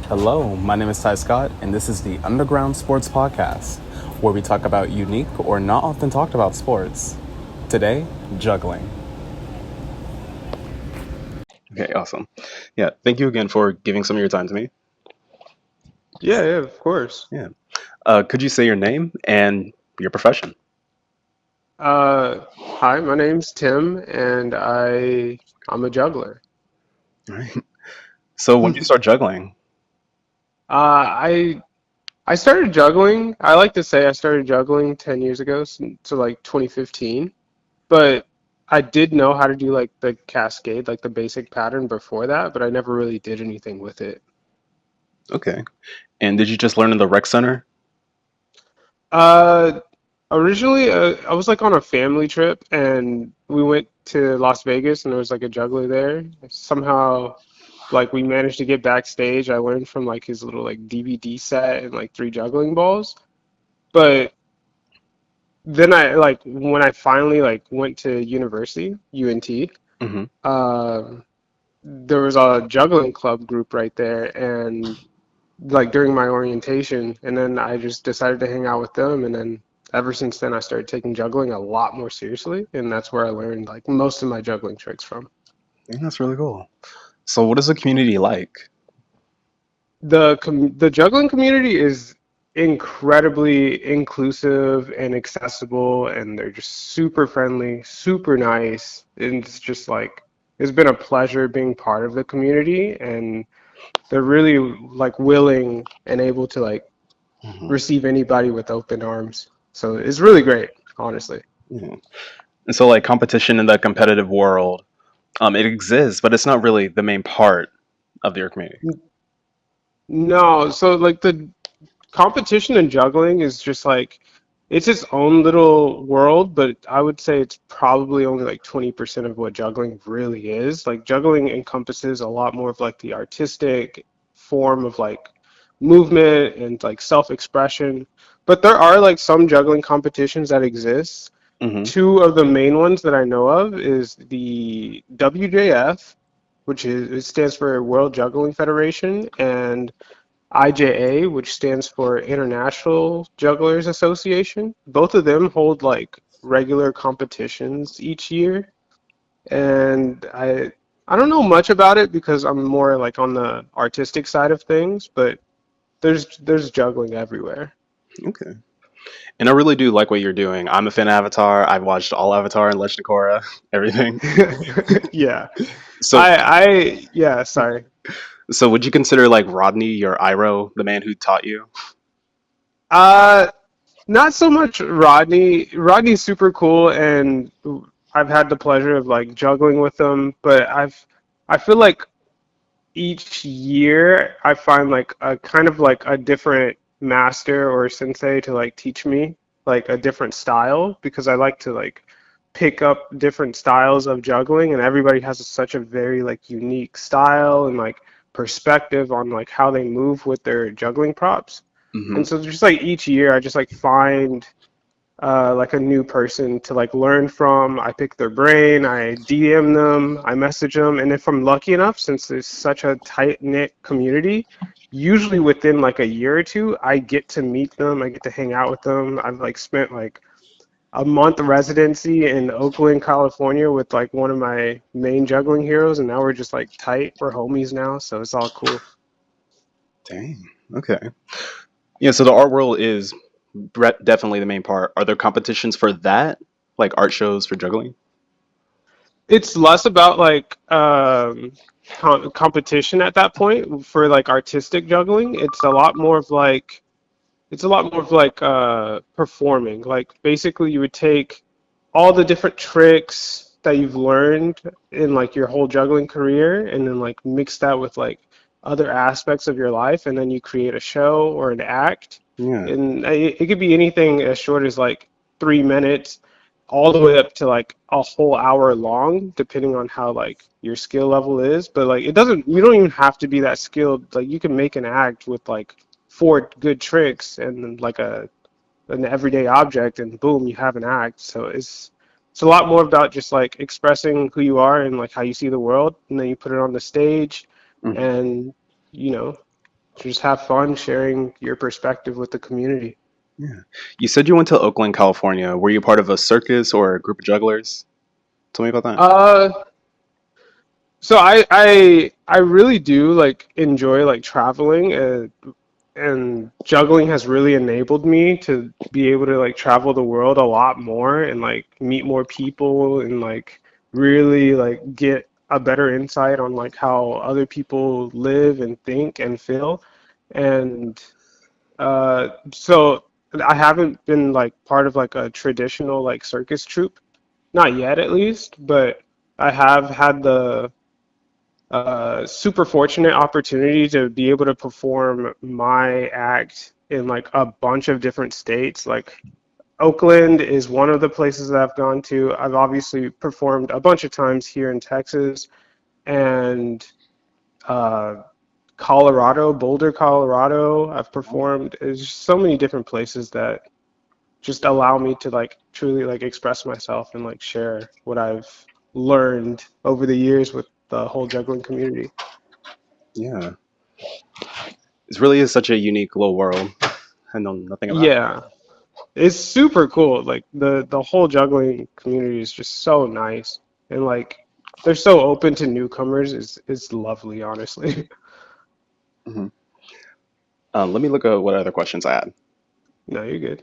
Hello, my name is Ty Scott, and this is the Underground Sports Podcast, where we talk about unique or not often talked about sports. Today, juggling. Okay, awesome. Yeah, thank you again for giving some of your time to me. Yeah, of course. Yeah. Could you say your name and your profession? Hi, my name's Tim, and I'm a juggler. All right. So, when did you start juggling? I started juggling. I like to say I started juggling 10 years ago, so like 2015. But I did know how to do like the cascade, like the basic pattern before that, but I never really did anything with it. Okay. And did you just learn in the rec center? Uh, Originally, I was like on a family trip, and we went to Las Vegas, and there was like a juggler there. Somehow, like we managed to get backstage. I learned from like his little like DVD set and like three juggling balls. But then I like when I finally like went to university, UNT, Mm-hmm. um, there was a juggling club group right there, and like during my orientation, and then I just decided to hang out with them, and then ever since then I started taking juggling a lot more seriously, and that's where I learned like most of my juggling tricks from. Yeah, that's really cool. So, what is the community like? The juggling community is incredibly inclusive and accessible, and they're just super friendly, super nice, and it's just like it's been a pleasure being part of the community, and they're really like willing and able to like Hmm. receive anybody with open arms. So it's really great, honestly. Yeah. And so, like competition in the competitive world, it exists, but it's not really the main part of your community. No, so like the competition in juggling is just like it's its own little world, but I would say it's probably only like 20% of what juggling really is. Like juggling encompasses a lot more of like the artistic form of like movement and like self-expression. But there are like some juggling competitions that exist. Hmm. Two of the main ones that I know of is the WJF, which is it stands for World Juggling Federation, and IJA, which stands for International Jugglers Association. Both of them hold like regular competitions each year, and I don't know much about it because I'm more like on the artistic side of things, but there's juggling everywhere. Okay. And I really do like what you're doing. I'm a fan of Avatar. I've watched all Avatar and Legend of Korra, everything. Yeah. So, Yeah, sorry. so would you consider like Rodney or Iroh the man who taught you? Uh, Not so much Rodney. Rodney's super cool, and I've had the pleasure of like juggling with him. But I feel like each year I find like a kind of like a different master or sensei to like teach me like a different style because I like to like pick up different styles of juggling, and everybody has such a very like unique style and like perspective on like how they move with their juggling props. Hmm. And so just like each year I just like find like a new person to like learn from. I pick their brain, I DM them, I message them, and if I'm lucky enough, since there's such a tight knit community, usually within like a year or two, I get to meet them, I get to hang out with them. I've like spent like a month residency in Oakland, California with like one of my main juggling heroes, and now we're just like tight. We're homies now, so it's all cool. Dang. Okay. Yeah. So the art world is definitely the main part. Are there competitions for that, like art shows for juggling? It's less about like competition at that point for like artistic juggling. It's a lot more of like performing. Like basically you would take all the different tricks that you've learned in like your whole juggling career and then like mix that with like other aspects of your life, and then you create a show or an act. Yeah. And it could be anything as short as like 3 minutes all the way up to like a whole hour long, depending on how like your skill level is. But like it doesn't, you don't even have to be that skilled. Like you can make an act with like four good tricks and then like an everyday object, and boom, you have an act. So it's a lot more about just like expressing who you are and like how you see the world, and then you put it on the stage, Hmm. and you know. just have fun sharing your perspective with the community. Yeah. You said you went to Oakland, California. Were you part of a circus or a group of jugglers? Tell me about that. Uh, so I really do like enjoy like traveling, and juggling has really enabled me to be able to like travel the world a lot more and like meet more people and like really like get a better insight on like how other people live and think and feel. And so I haven't been like part of like a traditional like circus troupe, not yet at least, but I have had the super fortunate opportunity to be able to perform my act in like a bunch of different states. Like Oakland is one of the places that I've gone to. I've obviously performed a bunch of times here in Texas and uh, Colorado, Boulder, Colorado. I've performed. There's just so many different places that just allow me to like truly like express myself and like share what I've learned over the years with the whole juggling community. Yeah. It really is such a unique little world. I know nothing about it. Yeah, it's super cool. Like the whole juggling community is just so nice and like they're so open to newcomers. It's lovely, honestly. Hmm. Let me look at what other questions I had. No, you're good.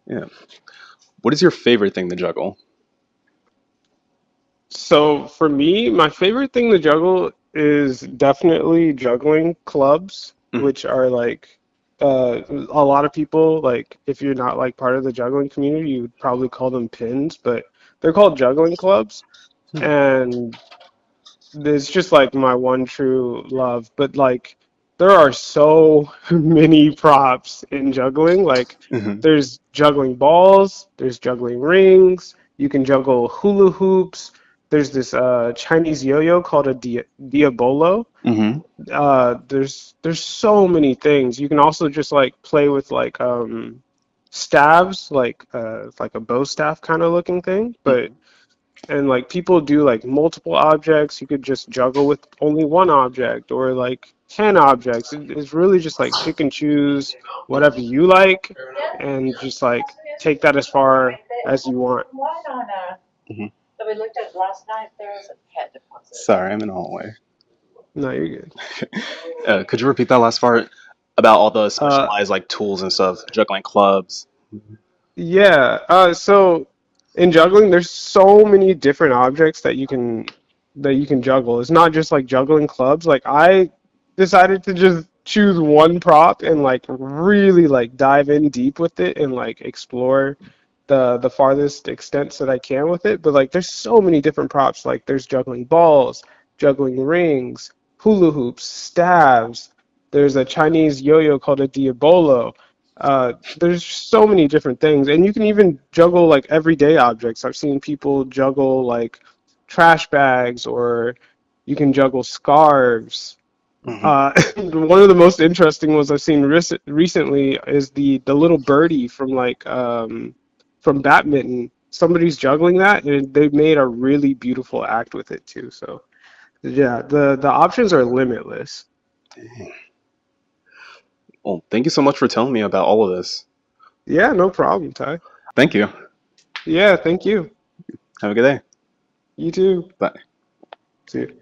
Yeah. What is your favorite thing to juggle? So for me, my favorite thing to juggle is definitely juggling clubs, Hmm. which are like a lot of people like if you're not like part of the juggling community, you would probably call them pins, but they're called juggling clubs. And it's just like my one true love. But like there are so many props in juggling. Like Hmm. there's juggling balls, there's juggling rings, you can juggle hula hoops. There's this Chinese yo-yo called a diabolo. Hmm. There's so many things. You can also just like play with like staves, like a bow staff kind of looking thing, but Hmm. and like people do like multiple objects. You could just juggle with only one object or like 10 objects. It's really just like pick and choose whatever you like and just like take that as far as you want. Hmm. Sorry, I'm in the hallway. No, you're good. Could you repeat that last part about all the Uh, specialized like tools and stuff, juggling clubs? Yeah, so in juggling, there's so many different objects that you can juggle. It's not just like juggling clubs. Like I decided to just choose one prop and like really like dive in deep with it and like explore the farthest extents that I can with it. But like there's so many different props. Like there's juggling balls, juggling rings, hula hoops, staves. There's a Chinese yo-yo called a diabolo. There's so many different things, and you can even juggle like everyday objects. I've seen people juggle like trash bags, or you can juggle scarves. Hmm. One of the most interesting ones I've seen recently is the little birdie from badminton. Somebody's juggling that, and they made a really beautiful act with it too. So yeah, the options are limitless. Well, thank you so much for telling me about all of this. Yeah, no problem, Ty. Thank you. Yeah, thank you. Have a good day. You too. Bye. See you.